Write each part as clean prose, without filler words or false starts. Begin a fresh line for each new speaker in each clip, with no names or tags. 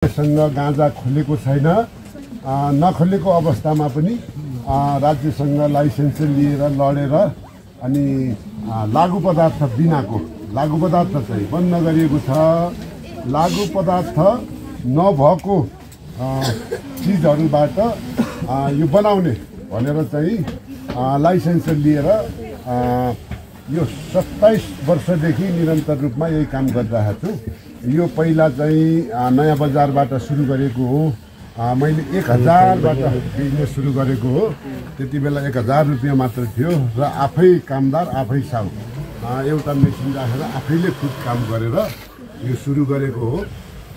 सँग गाँजा खोलेको छैन, नखोलेको अवस्थामा पनि राज्यसँग लाइसेन्स लिएर लडेर अनि लागु पदार्थ बिनाको लागु पदार्थ चाहिँ बन्द गरिएको छ। लागु पदार्थ नभएको चिजहरूबाट यो बनाउने भनेर चाहिँ लाइसेन्स लिएर यो 27 वर्षदेखि निरन्तर रूपमा यही काम गरिरहेको छु। यो पहिला चाहिँ नयाँ बजारबाट सुरु गरेको हो। मैले 1000बाट बिजनेस सुरु गरेको हो। त्यति बेला 1000 रुपियाँ मात्र थियो र आफै कामदार आफै साउ एउटा मेसिन राखेर आफैले खुद काम गरेर यो सुरु गरेको हो।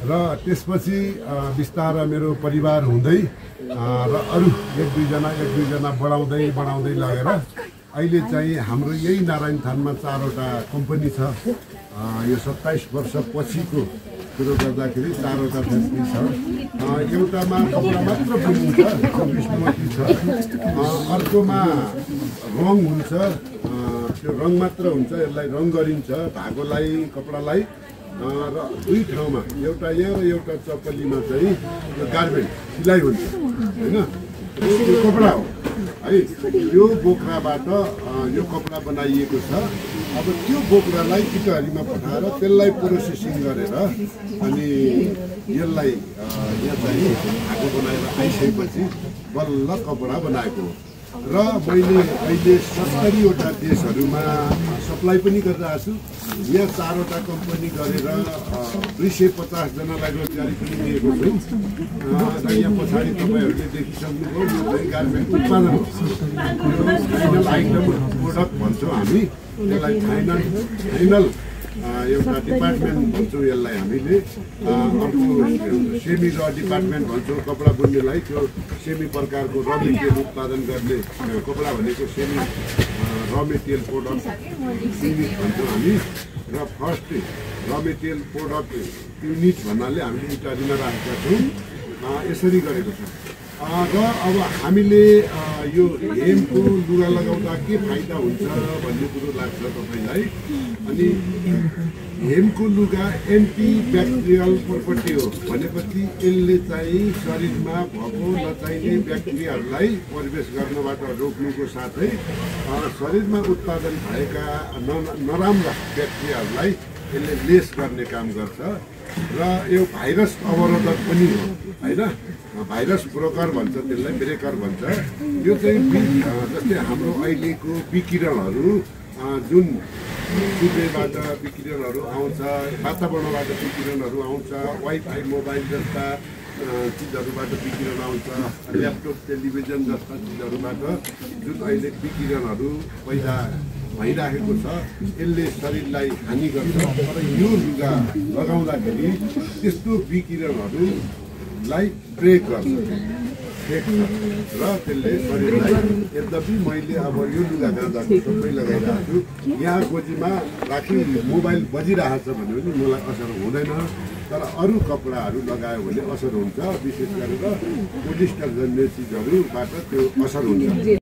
र त्यसपछि बिस्तारै मेरो परिवार हुँदै र अरू एक दुईजना बढाउँदै लगेर अहिले चाहिँ हाम्रो यही नारायण थानमा 4वटा कम्पनी छ। यो 27 वर्ष पछिको कुरो गर्दाखेरि 4वटा फ्याक्ट्री छ। एउटामा कपडा मात्र बुनिन्छ, विष्णुमती छ। अर्कोमा रङ हुन्छ, त्यो रङ मात्र हुन्छ, यसलाई रङ गरिन्छ धागोलाई कपडालाई। र दुई ठाउँमा एउटा यहाँ र एउटा चप्पलीमा चाहिँ यो गार्मेन्ट सिलाइ हुन्छ होइन, यो कपडा हो है। यो बोक्राबाट यो कपडा बनाइएको छ। अब त्यो बोक्रालाई इटहरीमा पठाएर त्यसलाई प्रोसेसिङ गरेर अनि यसलाई यहाँ चाहिँ धागो बनाएर आइसकेपछि बल्ल कपडा बनाएको हो। र मैले अहिले 70वटा देशहरूमा सप्लाई पनि गरिरहेको छु। यहाँ 4वटा कम्पनी गरेर 250 जनालाई रोजगारी पनि दिएको छु। र यहाँ पछाडि तपाईँहरूले देखिसक्नुभयो यो चाहिँ गार्मेन्ट उत्पादन हो। फाइनल आइटम प्रोडक्ट भन्छौँ हामी यसलाई। फाइनल एउटा डिपार्टमेन्ट भन्छौँ यसलाई हामीले। अर्को सेमी र डिपार्टमेन्ट भन्छौँ कपडा बुन्नेलाई। त्यो सेमी प्रकारको र मेटेरियल उत्पादन गर्ने कपडा भनेको सेमी र मेटेरियल प्रोडक्ट युनिट भन्छौँ हामी। र फर्स्ट र मेटेरियल प्रोडक्ट युनिट भन्नाले हामीले इटालीमा राखेका छौँ। यसरी गरेको छ। र अब हामीले यो हेमको लुगा लगाउँदा के फाइदा हुन्छ भन्ने कुरो लाग्छ तपाईँलाई। अनि हेमको लुगा एन्टी ब्याक्टेरियल प्रपर्टी हो भनेपछि यसले चाहिँ शरीरमा भएको नचाहिने ब्याक्टेरियाहरूलाई प्रवेश गर्नबाट रोक्नुको साथै शरीरमा उत्पादन भएका नराम्रा ब्याक्टेरियाहरूलाई यसले लेस गर्ने काम गर्छ। र यो भाइरस अवरोधक पनि हो होइन, भाइरस ब्रोकर भन्छ त्यसलाई, ब्रेकर भन्छ। यो चाहिँ जस्तै हाम्रो अहिलेको विकिरणहरू जुन सूर्यबाट विकिरणहरू आउँछ, वातावरणबाट विकिरणहरू आउँछ, वाइफाई मोबाइल जस्ता चिजहरूबाट विकिरण आउँछ, ल्यापटप टेलिभिजन जस्ता चिजहरूबाट जुन अहिले विकिरणहरू पैदा भइरहेको छ यसले शरीरलाई हानि गर्छ। तर यो लुगा लगाउँदाखेरि त्यस्तो विकिरणहरूलाई ब्रेक गर्छ र त्यसले शरीरलाई। यद्यपि मैले अब यो लुगा गाँजाको सबै लगाइरहेको छु। यहाँ गोजीमा राखी मोबाइल बजिरहेछ भने पनि मलाई असर हुँदैन। तर अरू कपडाहरू लगायो भने असर हुन्छ। विशेष गरेर पोलिस्टर जन्य चिजहरूबाट त्यो असर हुन्छ।